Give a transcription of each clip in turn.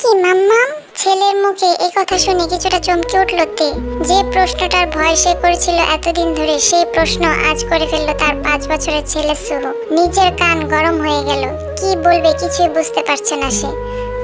কি মাম্মাম? ছেলের মুখে এই কথা শুনে কিছুটা চমকে উঠল তে। যে প্রশ্নটার ভয় সে করেছিল এতদিন ধরে, সেই প্রশ্ন আজ করে ফেললো তার 5 বছরের ছেলে সুহু। নিজের কান গরম হয়ে গেল, কি বলবে কিছুই বুঝতে পারছে না সে।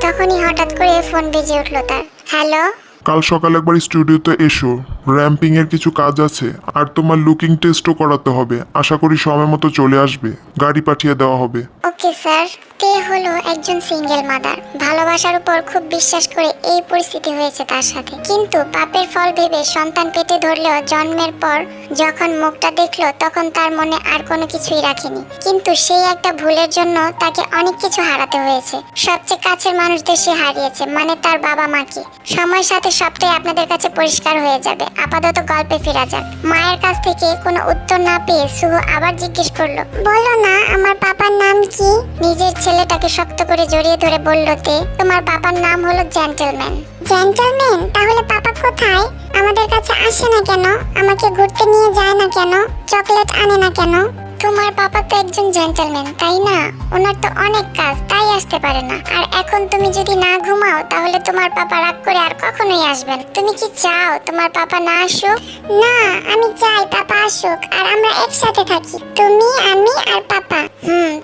তখনই হঠাৎ করে ফোন বেজে উঠল তার। হ্যালো। কাল সকালে একবার স্টুডিওতে এসো, র্যাম্পিং এর কিছু কাজ আছে, আর তোমার লুকিং টেস্টও করাতে হবে। আশা করি সময় মতো চলে আসবে, গাড়ি পাঠিয়ে দেওয়া হবে। Okay sir. তে হলো একজন সিঙ্গেল মাদার, ভালোবাসার উপর খুব বিশ্বাস করে এই পরিস্থিতি হয়েছে তার সাথে। কিন্তু পাপের ফল ভেবে সন্তান পেটে ধরলেও জন্মের পর যখন মুখটা দেখলো তখন তার মনে আর কোনো কিছুই রাখেনি। কিন্তু সেই একটা ভুলের জন্য তাকে অনেক কিছু হারাতে হয়েছে। সবচেয়ে কাছের মানুষদের সে হারিয়েছে, মানে তার বাবা মাকে। সময়ের সাথে সবটাই আপনাদের কাছে পরিষ্কার হয়ে যাবে। আপাতত গল্পে ফেরা যাক। মায়ের কাছ থেকে কোনো উত্তর না পেয়ে সুহু আবার জিজ্ঞেস করলো, বলো না আমার পাপার নাম কি? নিজের ছেলেটাকে শক্ত করে জড়িয়ে ধরে বলল তে, তোমার পাপার নাম হলো জেন্টলম্যান। জেন্টলম্যান? তাহলে পাপা কোথায়? আমাদের কাছে আসে না কেন? আমাকে ঘুরতে নিয়ে যায় না কেন? চকলেট আনে না কেন? তোমার পাপা তো একজন জেন্টলম্যান, তাই না? ওনার তো অনেক কাজ, তাই আসতে পারে না। আর এখন তুমি যদি না ঘুমাও তাহলে তোমার পাপা রাগ করে আর কখনোই আসবেন। তুমি কি চাও তোমার পাপা না আসুক? না, আমি চাই পাপা আসুক আর আমরা একসাথে থাকি, তুমি, আমি আর পাপা।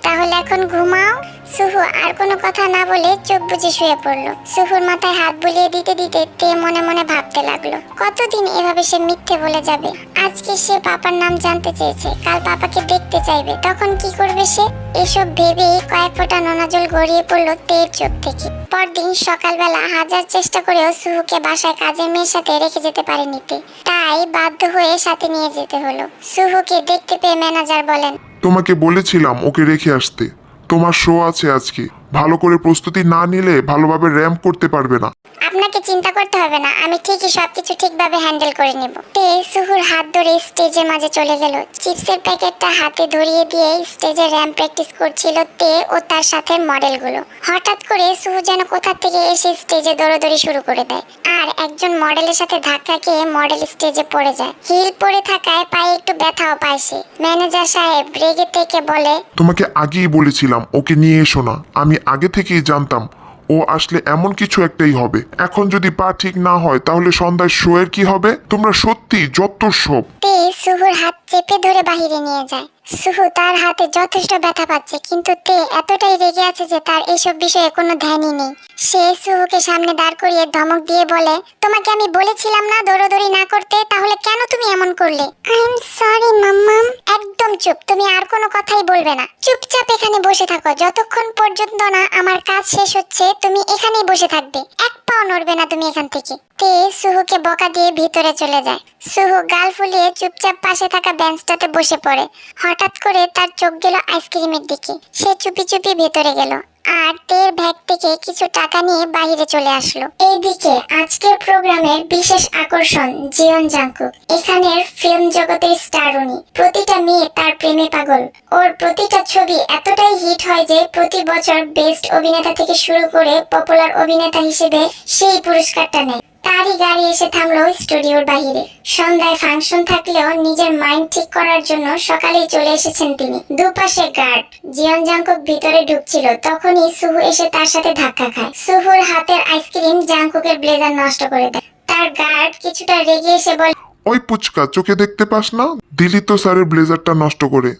তাহলে এখন ঘুমাও। সুহু আর কোনো কথা না বলে চোখ বুজে শুয়ে পড়লো। সুহুর মাথায় হাত বুলিয়ে দিতে দিতে তে মনে মনে ভাবতে লাগলো, কতদিন এভাবে সে মিথ্যে বলে যাবে। আজকে সে পাপার নাম জানতে চেয়েছে, কাল পাপাকে দেখতে চাইবে, তখন কি করবে সে? এসব ভেবেই কয়েক ফোঁটা নোনা জল গড়িয়ে পড়লো তের চোখ থেকে। পরদিন সকালবেলা হাজার চেষ্টা করেও সুহুকে বাসায় কাজের মেয়ের সাথে রেখে যেতে পারেনি তে। তাই বাধ্য হয়ে সাথে নিয়ে যেতে হলো। সুহুকে দেখতে পেয়ে ম্যানেজার বলেন, তোমাকে বলেছিলাম ওকে রেখে আসতে। তোমার শো আছে আজকে, ভালো করে প্রস্তুতি না নিলে ভালোভাবে র্যাম্প করতে পারবে না। আপনাকে চিন্তা করতে হবে না, আমি ঠিকই সবকিছু ঠিকভাবে হ্যান্ডেল করে নেব। তে সুহুর হাত ধরে স্টেজের মাঝে চলে গেল। চিপসের প্যাকেটটা হাতে ধরিয়ে দিয়ে স্টেজে র্যাম্প প্র্যাকটিস করছিল তে ও তার সাথে মডেলগুলো। হঠাৎ করে সুহু যেন কোথা থেকে এসে স্টেজে দৌড়াদৌড়ি শুরু করে দেয়, আর একজন মডেলের সাথে ধাক্কা খেয়ে মডেল স্টেজে পড়ে যায়। হিল পরে থাকায় পায়ে একটু ব্যথাও পায় সে। ম্যানেজার সাহেব রেগে থেকে বলে, তোমাকে আগেই বলেছিলাম ওকে নিয়ে এসো না। আমি আগে থেকেই জানতাম ও আসলে এমন কিছু একটাই হবে। এখন যদি পা ঠিক না হয় তাহলে সন্ধ্যায় শো এর কি হবে? তোমরা সত্যি যত সব। তে সুহুর হাত চেপে ধরে বাহিরে নিয়ে যায়। সুহু তার হাতে যথেষ্ট ব্যথা পাচ্ছে, কিন্তু তে এতটাই রেগে আছে যে তার এসব বিষয়ে কোনো ধ্যানই নেই। সে সুহুকে সামনে দাঁড় করিয়ে ধমক দিয়ে বলে, তোমাকে আমি বলেছিলাম না দৌড়াদৌড়ি না করতে, তাহলে কেন তুমি এমন করলে? আই এম সরি মাম্মাম। একদম চুপ, তুমি আর কোনো কথাই বলবে না। চুপচাপ এখানে বসে থাকো, যতক্ষণ পর্যন্ত না আমার কাজ শেষ হচ্ছে তুমি এখানেই বসে থাকবে। এক পাও নড়বে না তুমি এখান থেকে। তে সুহুকে বকা দিয়ে ভিতরে চলে যায়। সুহু গাল ফুলিয়ে চুপচাপ পাশে থাকা বেঞ্চটাতে বসে পড়ে। হঠাৎ করে তার চোখ গেল আইসক্রিমের দিকে। সে চুপি চুপি ভেতরে গেল আর তের ব্যাগ থেকে কিছু টাকা নিয়ে বাইরে চলে আসলো। এইদিকে আজকের প্রোগ্রামের বিশেষ আকর্ষণ জিয়ন জাংকুক। এখানের ফিল্ম জগতের স্টার উনি। প্রতিটা মেয়ে তার প্রেমে পাগল। ওর প্রতিটা ছবি এতটাই হিট হয় যে প্রতি বছর বেস্ট অভিনেতা থেকে শুরু করে পপুলার অভিনেতা হিসেবে সেই পুরস্কারটা নেয়। তারই গাড়ি এসে থামলো স্টুডিওর বাহিরে। সন্ধ্যায় ফাংশন থাকলেও নিজের মাইন্ড ঠিক করার জন্য সকালেই চলে এসেছেন তিনি। দুপাশে গার্ড। জিয়ন জাংকুক ভিতরে ঢুকছিল, তখনই সুহু এসে তার সাথে ধাক্কা খায়। সুহুর হাতের আইসক্রিম জাংকুকের ব্লেজার নষ্ট করে দেয়। তার গার্ড কিছুটা রেগে এসে বলে, ওই পুচকা, চোখে দেখতে পাস না? দিলি তো স্যারের ব্লেজারটা নষ্ট করে।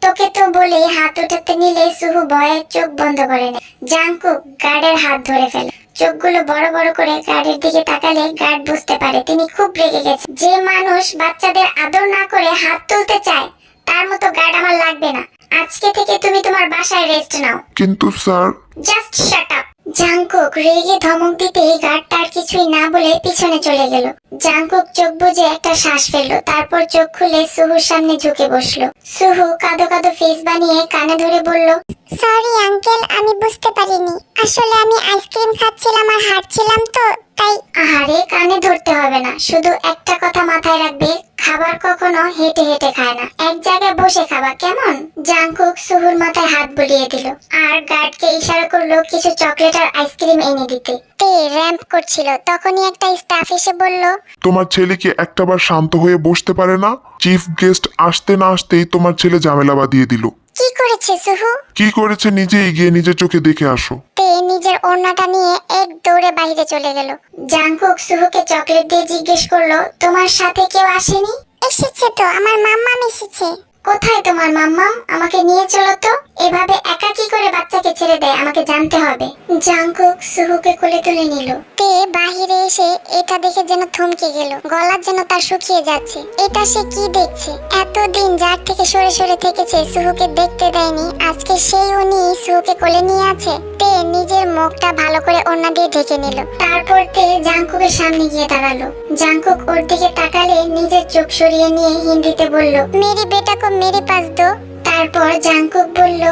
তোকে তো বলে হাত উঠাতে নিলে সুহু ভয়ে চোখ বন্ধ করে নেয়। জাংকুক গার্ডের হাত ধরে ফেলে। চোখগুলো বড় বড় করে গার্ডের দিকে তাকালে গার্ড বুঝতে পারে তিনি খুব রেগে গেছে। যে মানুষ বাচ্চাদের আদর না করে হাত তুলতে চায় তার মতো গার্ড আমার লাগবে না। আজকে থেকে তুমি তোমার বাসায় রেস্ট নাও। কিন্তু sir. Just shut up. Jungkook রেগে ধমক দিতেই গার্ড তার কিছুই না বলে পিছনে চলে গেল। জাংকুক চোখ বুজে একটা শ্বাস ফেললো, তারপর চোখ খুলে সুহুর সামনে ঝুঁকে বসলো। সুহু কাঁদো কাঁদো ফেস বানিয়ে কানে ধরে বলল, সরি আঙ্কেল, আমি বুঝতে পারিনি। আসলে আমি আইসক্রিম খাচ্ছিলাম আর হাঁটছিলাম তো তাই। আহারে, কানে ধরতে হবে না, শুধু একটা কথা মাথায় রাখবে, খাবার কখনো হেঁটে হেঁটে খায় না, এক জায়গায় বসে খাবা, কেমন? জাংকুক সুহুর মাথায় হাত বুলিয়ে দিল আর গার্ডকে ইশারা করলো কিছু চকলেট আর আইসক্রিম এনে দিতে। তে র্যাম্প করছিল, তখনই একটা স্টাফ এসে বলল, তোমার ছেলে কি একটাবার শান্ত হয়ে বসতে পারে না? চিফ গেস্ট আসতে না আসতেই তোমার ছেলে ঝামেলা বাঁধিয়ে দিল। কি করেছে সুহু? কি করেছে নিজেই গিয়ে নিজের চোখে দেখে আসো। তে নিজের ওড়নাটা নিয়ে এক দৌড়ে বাইরে চলে গেল। জাংকুক সুহুকে চকলেট দিয়ে জিজ্ঞেস করলো, তোমার সাথে কেউ আসেনি? এসেছে তো, আমার মাম্মাম এসেছে। কোথায় তোমার মাম্মাম? আমাকে নিয়ে চলো তো। এভাবে একা কি করে বাচ্চাকে ছেড়ে দেয় আমাকে জানতে হবে। জাংকুক সুহুকে কোলে তুলে নিল। তে বাহিরে এসে এটা দেখে যেন থমকে গেল, গলা যেন তার শুকিয়ে যাচ্ছে। এটা সে কি দেখছে? এতদিন যার থেকে সরে সরে থেকেছে, সুহুকে দেখতে দেয়নি, আজকে সেই উনি সুহুকে কোলে নিয়ে আছে। তে নিজের মুখটা ভালো করে ওড়না দিয়ে ঢেকে নিল। তারপর তে জাংকুকের সামনে গিয়ে দাঁড়ালো। জাংকুক ওর দিকে তাকালে নিজের চোখ সরিয়ে নিয়ে হিন্দিতে বলল, মেরি বেটা কো মেরে পাস দো। তারপর জাংকুক বলল,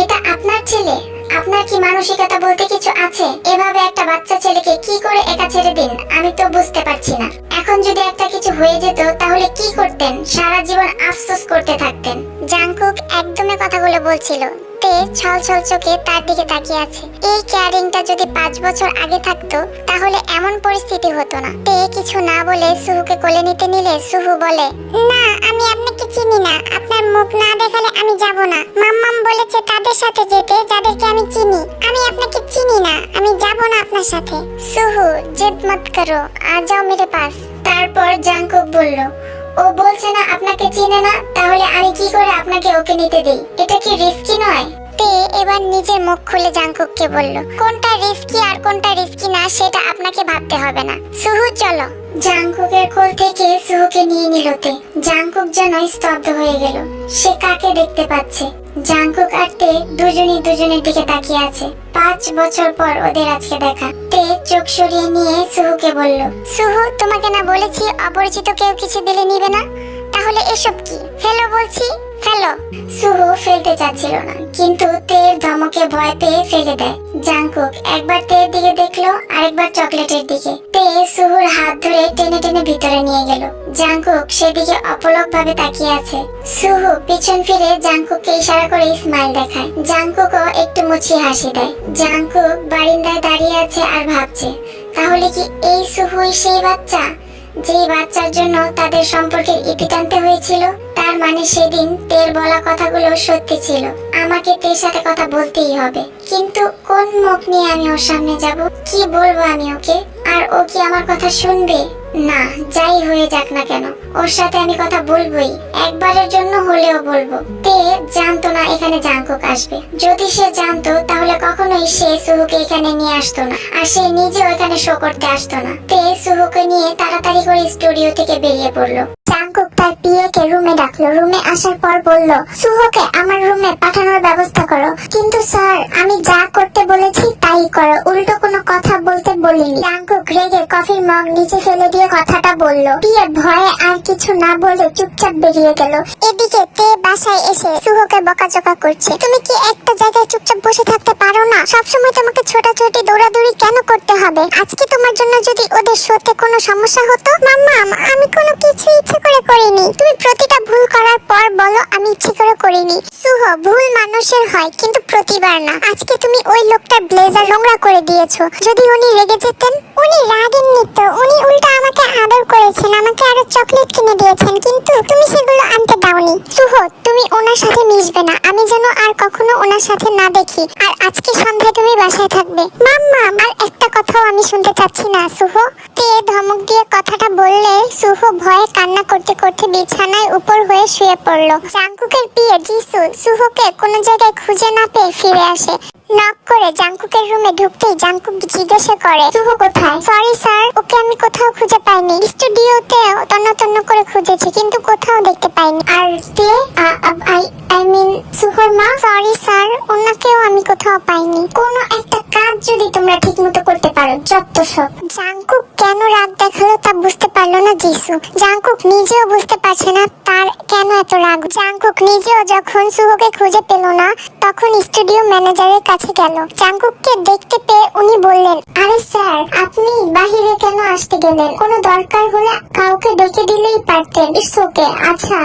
এটা আপনার ছেলে? আপনার কি মানসিকতা বলতে কিছু আছে? এভাবে একটা বাচ্চা ছেলেকে কি করে একা ছেড়ে দিন আমি তো বুঝতে পারছি না। এখন যদি একটা কিছু হয়ে যেত তাহলে কি করতেন? সারা জীবন আফসোস করতে থাকতেন। জাংকুক একদমই কথাগুলো বলছিল। তে ছল ছল চোখে তার দিকে তাকিয়ে আছে। এই ক্যারিংটা যদি 5 বছর আগে থাকতো তাহলে এমন পরিস্থিতি হতো না। তে কিছু না বলে সুহুকে কোলে নিতে নিলে সুহু বলে, না আমি আপনাকে চিনি না, আপনার মুখ না দেখালে আমি যাব না। মাম্মাম বলেছে তাদের সাথে যেতে যাদেরকে আমি চিনি। আমি আপনাকে চিনি না, আমি যাব না আপনার সাথে। সুহু জিদ মত করো, আ যাও মেরে পাস। তারপর জাংকুক বলল, ও বলছে না আপনাকে চিনে না, তাহলে আমি কি করে আপনাকে ওকে নিতে দেই? এটা কি রিস্কি নয়? তে এবার নিজের মুখ খুলে জাংকুককে বলল, কোনটা রিস্কি আর কোনটা রিস্কি না সেটা আপনাকে ভাবতে হবে না। সুহু চলো। জাংকুকের কোল থেকে সুহুকে নিয়ে নিল তে। জাংকুক যেন স্তব্ধ হয়ে গেল। সে কাকে দেখতে পাচ্ছে? জাংকুক আর তে দুজনই দুজনের দিকে তাকিয়ে আছে। 5 বছর পর ওদের আজকে দেখা। তে চোখ সরিয়ে নিয়ে সুহুকে বলল, সুহু তোমাকে না বলেছি অপরিচিত কেউ কিছু দিলে নিবে না? তাহলে এসব কি? ফেলো বলছি, ফেলো। সুহু ফেলতে চাচ্ছিল না, কিন্তু তের ধমকে ভয় পেয়ে ফেলে দেয়। জাংকুক একবার তের দিকে দেখলো, আরেকবার চকলেটের দিকে। তে সুহুর হাত ধরে টেনে টেনে ভিতরে নিয়ে গেল। জাংকুক সেদিকে অপলক ভাবে তাকিয়ে আছে। সুহু পিছন ফিরে জাংকুককে ইশারা করে স্মাইল দেখায়। জাংকুকও একটু মুচকি হাসি দেয়। জাংকুক বারিন্দায় দাঁড়িয়ে আছে আর ভাবছে, তাহলে কি এই সুহুই সেই বাচ্চা যে বাচ্চার জন্য তাদের সম্পর্কের ইতি টানতে হয়েছিল? তার মানে সেদিন তের বলা কথাগুলো সত্যি ছিল। আমাকে তের সাথে কথা বলতেই হবে, কিন্তু কোন মুখ নিয়ে আমি ওর সামনে যাব? কি বলবো আমি ওকে? আর ও কি আমার কথা শুনবে? না, যাই হয়ে যাক না কেন ওর সাথে আমি কথা বলবোই, একবারের জন্য হলেও বলবো। তে জানতো না এখানে জাংকুক আসবে। যদি সে জানতো তাহলে কখনোই সে সুহুকে এখানে নিয়ে আসতো না, আর সে নিজেও এখানে শো করতে আসতো না। তে সুহুকে নিয়ে তাড়াতাড়ি করে স্টুডিও থেকে বেরিয়ে পড়লো। জাংকুক তার পিএকে রুমে ডাকলো। রুমে আসার পর বলল, সুহুকে আমার রুমে পাঠানোর ব্যবস্থা করো। কিন্তু স্যার আমি যা করতে বলেছি তাই করো, উল্টো কোনো কথা বলতে বলিনি। জাংকুক রেগে কফির মগ নিচে ফেলে দিয়ে কথাটা বলল। পিএ ভয়ে আর কিছু না বলে চুপচাপ বেরিয়ে গেল। এদিকে তে বাসায় এসে সুহুকে বকাঝকা করছে, তুমি কি একটা জায়গায় চুপচাপ বসে থাকতে পারো না? সবসময় তোমাকে ছোটাছুটি দৌড়াদৌড়ি কেন করতে হবে? আজকে তোমার জন্য যদি ওদের শোতে কোনো সমস্যা হতো? মাম্মা আমি কোনো কিছু ইচ্ছে করে করিনি। তুমি প্রতিটা ভুল করার পর বলো আমি ইচ্ছে করে করিনি। সুহু ভুল মানুষের হয় কিন্তু প্রতিবার না। আজকে তুমি ওই লোকটার ব্লেজার নোংরা করে দিয়েছো। যদি উনি রেগে যেতেন? উনি রাগেননি তো, উনি উল্টা আমাকে আদর করেছেন, আমাকে আরো চকলেট কিনে দিয়েছেন, কিন্তু তুমি সেগুলো আনতে দাওনি। সুহু তুমি ওনার সাথে মিশবে না, আমি যেন আর কখনো ওনার সাথে না দেখি। আর আজকে সন্ধ্যায় তুমি বাসায় থাকবে। মাম্মা আর একটা কথাও আমি শুনতে চাচ্ছি না। সুহু তে ধমক দিয়ে কথাটা বললে সুহু ভয়ে কান্না করতে করতে বিছানায় উপর হয়ে শুয়ে পড়লো। জাংকুকের পিয়ে জিসু সুহুকে কোনো জায়গায় খুঁজে না পেয়ে ফিরে আসে। নক করে জাংকুকের রুমে ঢুকতেই জাংকুক জিজ্ঞাসা করে, সুহু কোথায়? সরি স্যার, ওকে আমি কোথাও খুঁজে পাইনি। স্টুডিওতে তন্ন তন্ন করে খুঁজেছি কিন্তু কোথাও দেখতে পাইনি। আর তে আই মিন সুহুর মা? সরি স্যার, ওনাকেও আমি কোথাও পাইনি। কোনো একটা কাজ যদি তোমরা ঠিকমতো করতে পারো, যত সব। জাংকুক কেন রাগ দেখালো তা বুঝতে পারলো না জিসু। জাংকুক নিজেও বুঝতে পারছে না তার কেন এত রাগ। জাংকুক নিজেও যখন সুহুকে খুঁজে পেল না তখন স্টুডিও ম্যানেজারের কাছে গেল। জাংকুককে দেখতে পেয়ে উনি বললেন, আরে স্যার আপনি বাহিরে কেন আসতে গেলেন? কোনো দরকার হলে কাউকে ডেকে দিলেই পারতেন। It's okay. আচ্ছা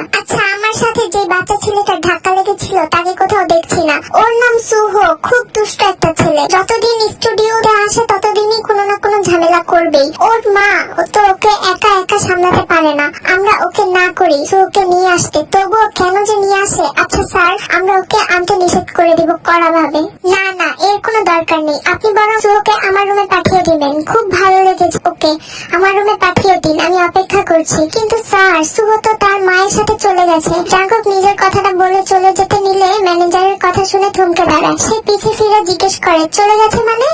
আমার সাথে যে বাচ্চা ছেলেটা ধাক্কা লেগেছিল তাকে কোথাও দেখছি না। ওর নাম সুহু, খুব দুষ্ট একটা ছেলে। যতদিন স্টুডিওতে আসে ততদিনই কোনো না কোনো ঝামেলা করবেই। ওর মা তো ওকে একা একা সামলাতে পারে না। আমরা ওকে না করি সুহুকে নিয়ে আসতে, তবুও কেন যে নিয়ে আসে। আচ্ছা স্যার, আমরা ওকে আনতে নিষেধ করে দিব কড়া ভাবে। না না, এর কোনো দরকার নেই। আপনি বরং সুহুকে আমার রুমে পাঠিয়ে দিবেন। খুব ভালো লেগেছে ওকে, আমার রুমে পাঠিয়ে দিন, আমি অপেক্ষা করছি। কিন্তু স্যার, সুহু তো তার মায়ের সাথে চলে গেছে। জাঙ্কুক নিজের কথাটা বলে চলে যেতে নিলে ম্যানেজারের কথা শুনে থমকে দাঁড়ায়। সে পিছে ফিরে জিজ্ঞেস করে, চলে গেছে মানে?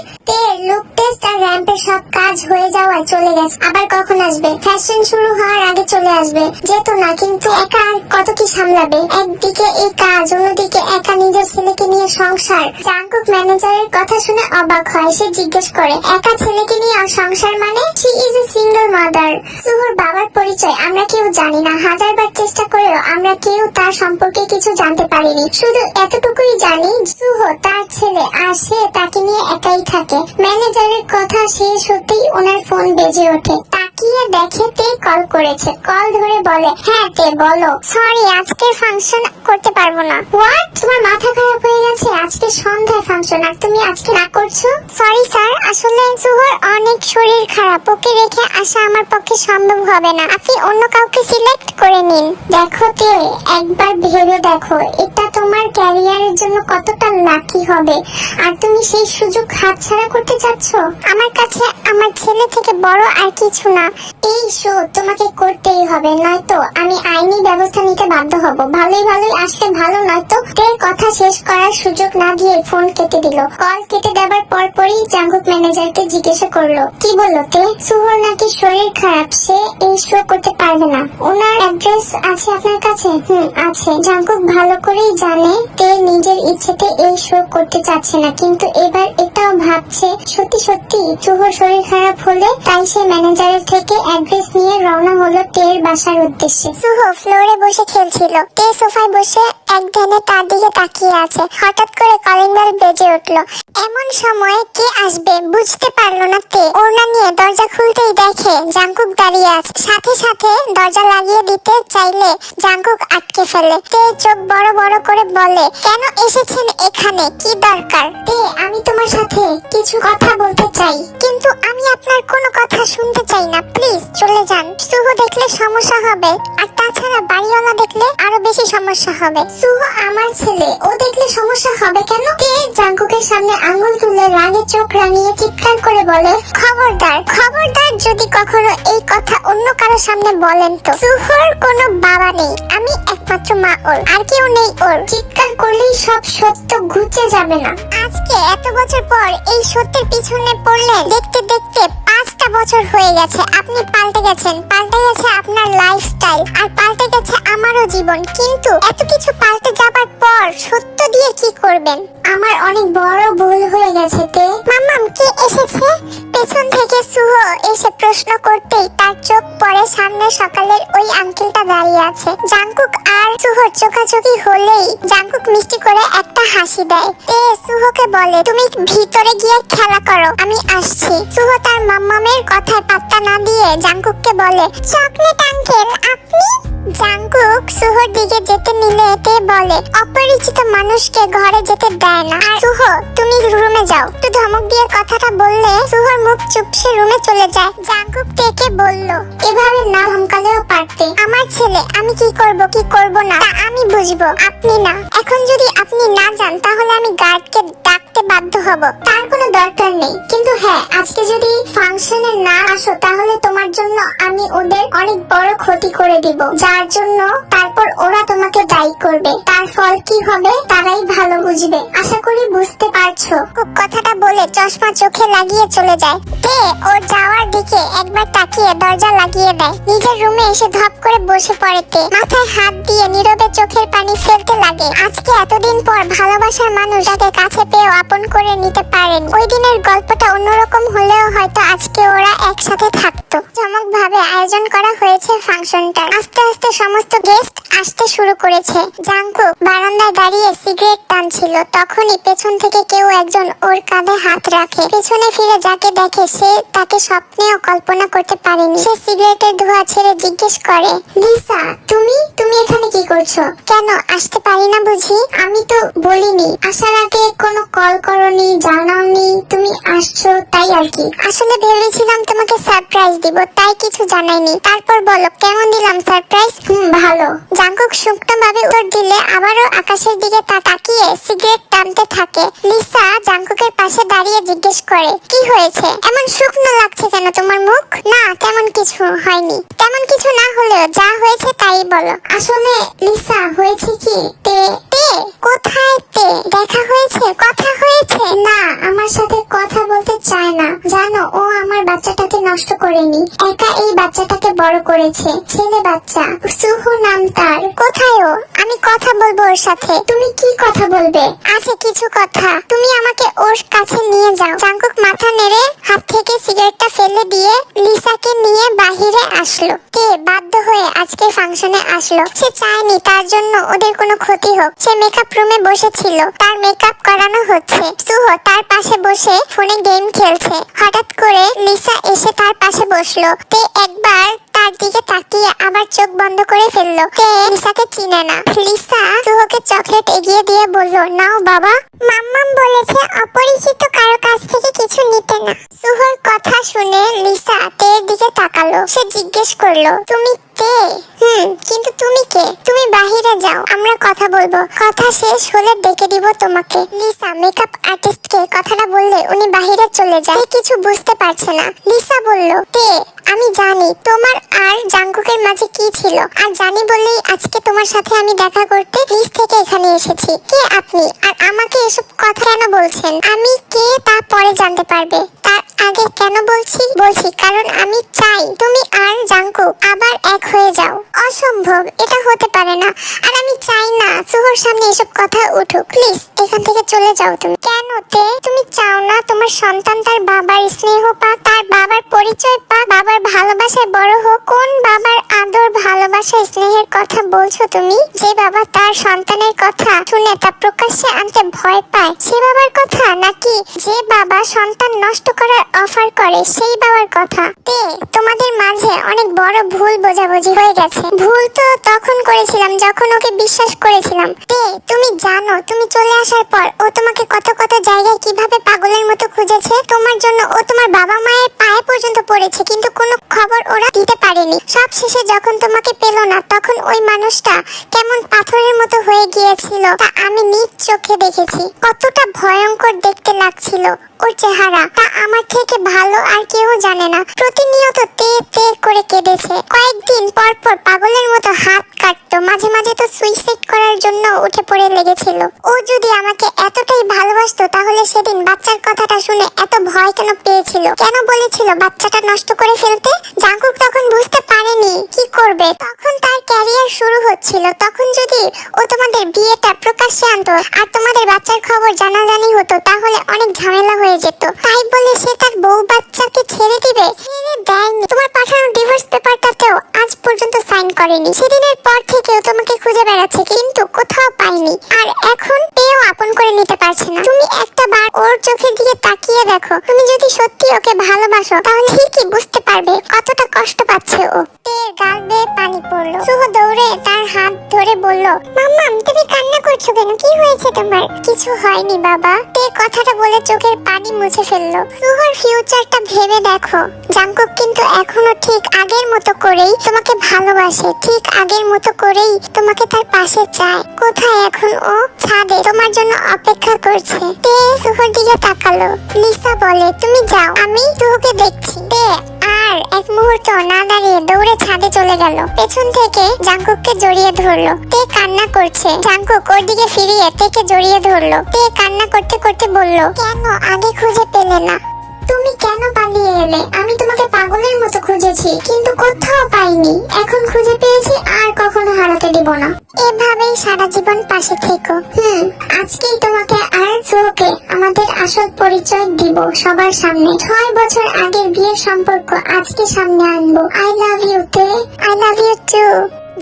লুক টেস্ট আর র্যাম্পের সব কাজ হয়ে যাওয়ায় চলে গেছে। আবার কখন আসবে? ফ্যাশন শুরু হওয়ার আগে চলে আসবে। যেত না, কিন্তু একা আর কত কি সামলাবে? একদিকে এই কাজ, অন্যদিকে একা নিজের ছেলেকে নিয়ে সংসার। জাঙ্কুক ম্যানেজারের কথা শুনে অবাক হয়। সে জিজ্ঞেস করে, একা ছেলেকে নিয়ে সংসার মানে? She is a single mother. সুহুর বাবার পরিচয় আমরা কেউ জানি না। হাজারবার চেষ্টা করেও আমরা কেউ তার সম্পর্কে কিছু জানতে পারিনি। শুধু এতটুকুই জানি, সুহু তার ছেলে, আর সে তাকে নিয়ে একাই থাকে। ম্যানেজারের কথা শেষ হতেই ওনার ফোন বেজে ওঠে। তাকিয়ে দেখে তে কল করেছে। কল ধরে বলে, হ্যাঁ তে বলো। সরি, আজকের ফাংশন করতে পারবো না। হোয়াট? তোমার মাথা খারাপ হয়ে গেছে? আজকে সন্ধ্যায় ফাংশন আর তুমি আজকে না করছো? সরি স্যার, আসলে সুহুর অনেক শরীর খারাপ, ওকে রেখে আসা আমার পক্ষে সম্ভব হবে না। আপনি অন্য কাউকে সিলেক্ট করে নিন। দেখো তে, একবার ভেবে দেখো এটা তোমার ক্যারিয়ারের জন্য কতটা লাকি হবে, আর তুমি সেই সুযোগ হাতছাড়া করতে চাচ্ছ। আমার কাছে আমার ছেলে থেকে বড় আর কিছু না। এই শো তোমাকে করতেই হবে, নয়তো আমি আইনি ব্যবস্থা নিতে বাধ্য হব। ভালোই ভালোই আসলে ভালো, নয়তো তের কথা শেষ করার সুযোগ না দিয়ে ফোন কেটে দিল। কল কেটে দেবার পরপরই জাঙ্কুক ম্যানেজারকে জিজ্ঞাসা করলো, কি বললো তে? সুহুর নাকি শরীর খারাপ, সে এই শো করতে পারবে না। ওনার অ্যাড্রেস আছে আপনার কাছে? আছে। জাঙ্কুক ভালো করেই জানে তে নিজের ইচ্ছেতে এই শো করতে চাচ্ছে না, কিন্তু এবার এটাও ভাবছে সত্যি সত্যি সুহুর শরীর খারাপ হলে। তাই সে ম্যানেজারের থেকে অ্যাড্রেস নিয়ে রওনা হলো তের বাসার উদ্দেশ্যে। সুহু ফ্লোরে বসে খেলছিল। তে সোফায় বসে এক ধ্যানে তার দিকে তাকিয়ে আছে। হঠাৎ করে কলিং বেল বেজে উঠলো। এমন সময় কে আসবে বুঝতে পারলো না তে। ওড়না নিয়ে দরজা খুলতেই দেখে জাঙ্কুক দাঁড়িয়ে আছে। সাথে সাথে দরজা লাগিয়ে দিতে চাইলে জাঙ্কুক আটকে ফেলে। তে চোখ বড় বড় করে বলে, কেন এসেছেন এখানে? কি দরকার? তে, আমি তোমার সাথে কিছু কথা বলতে চাই, কিন্তু আমি আপনার কোনো কথা শুনতে চাই না। প্লিজ চলে যান। সুহু দেখলে সমস্যা হবে, আর তাছাড়া বাড়িওয়ালা দেখলে আরো বেশি সমস্যা হবে। সুহু আমার ছেলে, ও দেখলে সমস্যা হবে কেন? তে জাঙ্কুকের সামনে আঙ্গুল তুলে রাগে চোখ রাঙিয়ে চিৎকার করে বলে, খবরদার খবরদার, যদি কখনো এই কথা অন্য কারো সামনে বলেন তো। সুহুর কোনো বাবা নেই, আমি একমাত্র মা ওর, আর কেউ নেই ওর। চিৎকার করলেই সব সত্য ঘুচে যাবে না? আজকে এত বছর পর এই সত্যের পিছনে পড়লে দেখতে দেখতে 5টা বছর হয়ে গেছে। আপনি পাল্টে গেছেন, পাল্টে গেছে আপনার লাইফস্টাইল, আর পাল্টে গেছে আমারও জীবন। কিন্তু এত কিছু পাল্টে যাবার পর সত্য দিয়ে কি করবেন? আমার অনেক বড় ভুল হয়ে গেছে তে। মাম্মাম, কে এসেছে? পেছন থেকে সুহু এসে প্রশ্ন করতেই তার চোখ পড়ে সামনে সকালের ওই আঙ্কেলটা দাঁড়িয়ে আছে। জাঙ্কুক আর সুহুর চোখাচোখি হলেই জাঙ্কুক মিষ্টি করে একটা হাসি দেয়। তে সুহুকে বলে, তুমি ভিতরে গিয়ে খেলা করো, আমি আসছি। সুহু তার মাম্মামের কথায় পাত্তা না দিয়ে জাঙ্কুককে বলে, চকলেট আঙ্কেল আপনি? জাঙ্কুক সুহুর দিকে যেতে নিলে তে বলে, অপরিচিত মানুষকে ঘরে যেতে দেয় না। আর সুহু, তুমি রুমে যাও। একটু ধমক দিয়ে কথাটা বললে সুহুর মুখ চুপসে রুমে চলে যায়। জাঙ্কুক তেকে বলল, এভাবে না ধমকালেও পারতে। আমার ছেলে, আমি কি করব কি করব না তা আমি বুঝবো, আপনি না। এখন যদি আপনি না যান তাহলে আমি গার্ডকে ডাকতে বাধ্য হব। তার কোনো দরকার নেই, কিন্তু হ্যাঁ, আজকে যদি ফাংশনে না আসো তাহলে তোমার জন্য আমি ওদের অনেক বড় ক্ষতি করে দিব, যার জন্য তারপর ওরা তোমাকে দায়ী করবে। তার ফল কি হবে তারাই ভালো বুঝবে। আশা করি বুঝতে পারছো। কথাটা বলে চশমা চোখে লাগিয়ে চলে যায়। তে ওর যাওয়ার দিকে একবার তাকিয়ে দরজা লাগিয়ে দেয়। নিজের রুমে এসে ধপ করে বসে পড়ে তে। মাথায় হাত দিয়ে নীরবে চোখের পানি ফেলতে লাগে। আজকে এতদিন পর ভালোবাসার মানুষ তাকে কাছে পেয়ে আপন করে নিতে পারেন। ওই দিনের গল্পটা অন্যরকম হলেও হয়তো আজকে ওরা একসাথে থাকতো। চমক ভাবে আয়োজন করা হয়েছে ফাংশনটা। আস্তে আস্তে সমস্ত গেস্ট আসতে শুরু করেছে। জাঙ্কুক বারান্দায় দাঁড়িয়ে সিগারেট টানছিল। তখনই পেছন থেকে কেউ একজন ওর কাঁধে হাত রাখে। পেছনে ফিরে যাকে দেখে সে তাকে স্বপ্নেও কল্পনা করতে পারেনি। সে সিগারেটের ধোঁয়া ছেড়ে জিজ্ঞেস করে, লিসা, তুমি এখানে কি করছো? কেন আসতে পারি না বুঝি? আমি তো বলিনি, আসার আগে কোনো কল কল করনি, জানাওনি তুমি আসছো, তাই আর কি। আসলে ভেবেছিলাম তোমাকে সারপ্রাইজ দিব, তাই কিছু জানাইনি। তারপর বলো কেমন দিলাম সারপ্রাইজ? ভালো। জাঙ্কুক শুকনো ভাবে উত্তর দিলে আবারও আকাশের দিকে তাকিয়ে সিগারেট টানতে থাকে। লিসা জাঙ্কুকের পাশে দাঁড়িয়ে জিজ্ঞেস করে, কি হয়েছে? এমন শুকনো লাগছে কেন তোমার মুখ? না তেমন কিছু হয়নি। তেমন কিছু না হলেও যা হয়েছে তাই বলো। আসলে লিসা হয়েছে কি, তে কোথায় তে? দেখা হয়েছে, কথা হয়েছে? না, আমার সাথে কথা বলতে চায় না। জানো ও আমার বাচ্চাটাকে নষ্ট করেনি, একা এই বাচ্চাটাকে বড় করেছে। ছেলে বাচ্চা, সুহু নাম তার। কোথায় ও? আমি কথা বলবো ওর সাথে। তুমি কি কথা বলবে? আছে কিছু কথা, তুমি আমাকে ওর কাছে নিয়ে যাও। জাঙ্কুক মাথা নেড়ে হাত থেকে সিগারেটটা ফেলে দিয়ে লিসাকে নিয়ে বাহিরে আসলো। কে বাধ্য হয়ে আজকে ফাংশনে আসলো। সে চায়নি তার জন্য ওদের কোনো ক্ষতি হোক। সে মেকআপ রুমে বসেছিল, তার মেকআপ করানো হচ্ছে। সুহো তার পাশে বসে ফোনে গেম খেলছে। হঠাৎ করে লিসা এসে তার পাশে বসলো। তে একবার তার দিকে তাকিয়ে আবার চোখ বন্ধ করে ফেললো। তে লিসাকে চিনে না। লিসা সুহোকে চকলেট এগিয়ে দিয়ে বলল, নাও বাবা। মাম্মাম বলেছে অপরিচিত কারো কাছ থেকে কিছু নিতে না। সুহোর কথা শুনে লিসা তের দিকে তাকালো। সে জিজ্ঞেস করলো, তুমি তে? কিন্তু তুমি কে? তুমি বাহিরে যাও, আমরা কথা বলবো। কথা শেষ হলে ডেকে দিব তোমাকে। লিসা মেকআপ আর্টিস্টকে কথাটা বললে উনি বাহিরে চলে যায়। কিছু বুঝতে পারছে না। লিসা বলল, তে আমি জানি তোমার আর জাঙ্কুকের মাঝে কি ছিল, আর জানি বললেই আজকে তোমার সাথে আমি দেখা করতে নিজ থেকে এখানে এসেছি। কে আপনি, আর আমাকে এসব কথা কেন বলছেন? আমি কে তা পরে জানতে পারবে, তার আগে কেন বলছি কারণ আমি চাই তুমি আর জাঙ্কুক আবার এক হয়ে যাও। অসম্ভব, এটা হতে পারে না। আর আমি চাই না সুহর সামনে এসব কথা উঠুক। প্লিজ এখান থেকে চলে যাও তুমি। কেন তে? তুমি চাও না তোমার সন্তান তার বাবার স্নেহ পাক, তার বাবার পরিচয় পাক, বাবার ভালোবাসায় বড় হোক? কোন বাবার আদর ভালোবাসা স্নেহের কথা বলছো তুমি? যে বাবা তার সন্তানের কথা শুনে তা প্রকাশ্যে আনতে ভয় পায়, সে বাবার কথা? নাকি যে বাবা সন্তান নষ্ট করার অফার করে সেই বাবার কথা? তে তোমাদের মাঝে অনেক বড় ভুল বোঝাবুঝি হয়ে গেছে। ভুল তো তখন করেছিলাম যখন ওকে বিশ্বাস করেছিলাম। তে তুমি জানো তুমি চলে আসার পর ও তোমাকে কত জায়গায় কিভাবে পাগলের মতো খুঁজেছে। তোমার জন্য ও তোমার বাবা মায়ের পায়ে পর্যন্ত পড়েছে, কিন্তু কোনো খবর ওরা দিতে পারেনি। সব শেষে যখন তোমাকে পেল না তখন ওই মানুষটা কেমন পাথরের মতো হয়ে গিয়েছিল তা আমি নিজ চোখে দেখেছি। কতটা ভয়ঙ্কর দেখতে লাগছিল ওর চেহারা, তা আমার থেকে ভালো আর কেউ জানে না। প্রতিনিয়ত তে তে করে কেঁদেছে। কয়েকদিন পর পর পাগলের মতো হাত কাটতো, মাঝে মাঝে তো সুইসাইড করার জন্য উঠে পড়ে লেগেছিল। ও যদি আমাকে এতটাই ভালোবাসতো তাহলে সেদিন বাচ্চার কথাটা শুনে এত ভয় কেন পেয়েছিল? কেন বলেছিল বাচ্চাটা নষ্ট করে ফেলতে? জাঙ্কুক তখন বুঝতে পারেনি কি করবে। তখন তার ক্যারিয়ার শুরু হচ্ছিল। তখন যদি ও তোমাদের বিয়েটা প্রকাশ্যে আনতো আর তোমাদের বাচ্চার খবর জানাজানি হতো তাহলে অনেক ঝামেলা হয়ে যেত। তাই বলে সে তার বউ বাচ্চাকে ছেড়ে দিবে? ছেড়ে দেয়নি। তোমার পাঠানো ডিভোর্স পেপারটাতেও আজ পর্যন্ত সাইন করেনি। সেদিনের পর থেকেও তোমাকে খুঁজে বেড়াচ্ছে কিন্তু কোথাও পাইনি। আর এখন পেয়েও আপন করে নিতে পারছে না। তুমি একটা বার ওর চোখের দিকে তাকিয়ে দেখো। তুমি যদি সত্যি ওকে ভালোবাসো তাহলে ঠিকই বুঝতে পারবে কতটা কষ্ট পাচ্ছে ও। তের গাল বেয়ে পানি পড়লো। সুহু দৌড়ে তার হাত ধরে বলল, মাম্মাম তুমি কান্না করছো কেন? কি হয়েছে তোমার? কিছু হয়নি বাবা। তে কথাটা বলে চোখের পানি মুছে ফেললো। সুহর ফিউচারটা ভেবে দেখো। জাঙ্কুক কিন্তু এখনো ঠিক আগের মতো করেই তোমাকে ভালোবাসে, ঠিক আগের মতো করেই তোমাকে তার পাশে চায়। কোথায় এখন ও? ছাদে তোমার জন্য অপেক্ষা করছে। তে সুহর দিকে তাকালো। লিসা বলে, তুমি যাও, আমি সুহুকে দেখছি। তে আর এক মুহূর্ত না দাঁড়িয়ে দৌড়ে ছাদে চলে গেল। পেছন থেকে জাঙ্কুককে জড়িয়ে ধরলো। তে কান্না করছে। জাঙ্কুক ওর দিকে ফিরিয়ে তেকে জড়িয়ে ধরলো। তে কান্না করতে করতে বলল, কেন আগে খুঁজে পেলে না? তুমি কেন পালিয়ে এলে? আমি তোমাকে পাগলের মতো খুঁজেছি কিন্তু কোথাও পাইনি। এখন খুঁজে পেয়েছি, আর কখনো হারাতে দিব না। এভাবেই সারা জীবন পাশে থেকো। আজকেই তোমাকে আর সুহুকে আমাদের আসল পরিচয় দিব সবার সামনে। 6 বছর আগের বিয়ের সম্পর্ক আজকে সামনে আনবো। আই লাভ ইউ তে। I love you too.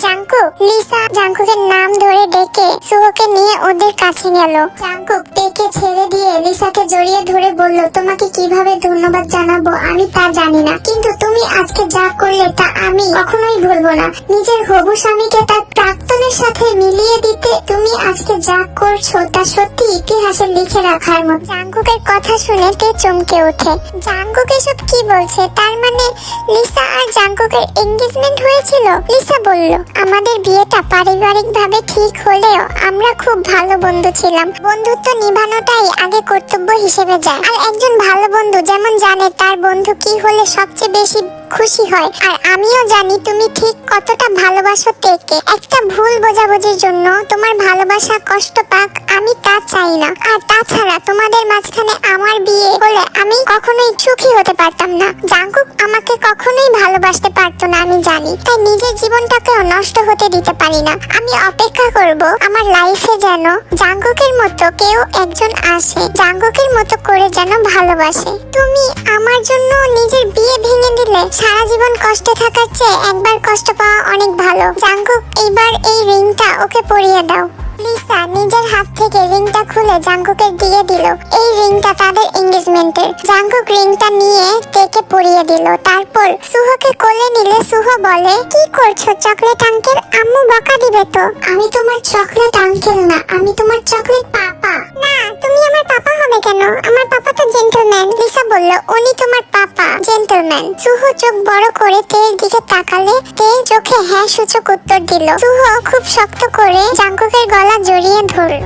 Jungkook, Lisa জাঙ্কুকের নাম ধরে ডেকে সুহোকে নিয়ে ওদের কাছে গেল। জাঙ্কুক টেকে ছেড়ে দিয়ে লিসাকে জড়িয়ে ধরে বলল, তোমাকে কিভাবে ধন্যবাদ জানাবো আমি তা জানি না, কিন্তু তুমি আজকে যা করলে তা আমি কখনোই ভুলবো না। নিজের হবু স্বামীকে তার প্রাক্তনের সাথে মিলিয়ে দিতে তুমি আজকে যা করছো তা সত্যি ইতিহাসে লিখে রাখার মতো। জাঙ্কুকের কথা শুনে তে চমকে ওঠে। জাঙ্কুক এসব কি বলছে? তার মানে লিসা আর জাঙ্কুকের এনগেজমেন্ট হয়েছিল? লিসা বলল, আমাদের বিয়েটা পারিবারিকভাবে ঠিক হলেও আমরা খুব ভালো বন্ধু ছিলাম। বন্ধুত্ব নিভানোটাই আগে কর্তব্য হিসেবে যায়। আর একজন ভালো বন্ধু যেমন জানে তার বন্ধু কি হলে সবচেয়ে বেশি খুশি হয়, আর আমিও জানি তুমি ঠিক কতটা ভালোবাসো তেকে। একটা ভুল বোঝাবুঝির জন্য তোমার ভালোবাসা কষ্ট পাক আমি তা চাই না। আর তাছাড়া তোমাদের মাঝখানে আমার বিয়ে হলে আমি কখনোই সুখী হতে পারতাম না। জাঙ্কুক আমাকে কখনোই ভালোবাসতে পারতো না আমি জানি, তাই নিজের জীবনটাকেও নষ্ট হতে দিতে পারি না। আমি অপেক্ষা করব আমার লাইফে যেন জাঙ্কুকের মতো কেউ একজন আসে, জাঙ্কুকের মতো করে যেন ভালোবাসে। তুমি আমার জন্য নিজের বিয়ে ভেঙে দিলে। সারা জীবন কষ্টে থাকার চেয়ে একবার কষ্ট পাওয়া অনেক ভালো। জাঙ্কুক, এইবার এই রিংটা ওকে পরিয়ে দাও। লিসা নিজের হাত থেকে রিংটা খুলে জাঙ্কুকে দিয়ে দিল। এই রিংটা তাদের এনগেজমেন্টের। জাঙ্কুক রিংটা নিয়ে তেকে পরিয়ে দিল। তারপর সুহোকে কোলে নিলে সুহ বলে, কি করছো চকলেট আঙ্কেল? আম্মু বকা দিবে তো। আমি তোমার চকলেট আঙ্কেল না, আমি তোমার চকলেট পাপা। না, তুমি আমার পাপা হবে কেন? আমার পাপা তো জেন্টলম্যান। লিসা বলল, উনি তোমার পাপা জেন্টলম্যান। সুহ চোখ বড় করে তের দিকে তাকালে তে চোখে হ্যাঁ সূচক উত্তর দিল। সুহ খুব শক্ত করে জাঙ্কুকের গলা জড়িয়ে ধরল।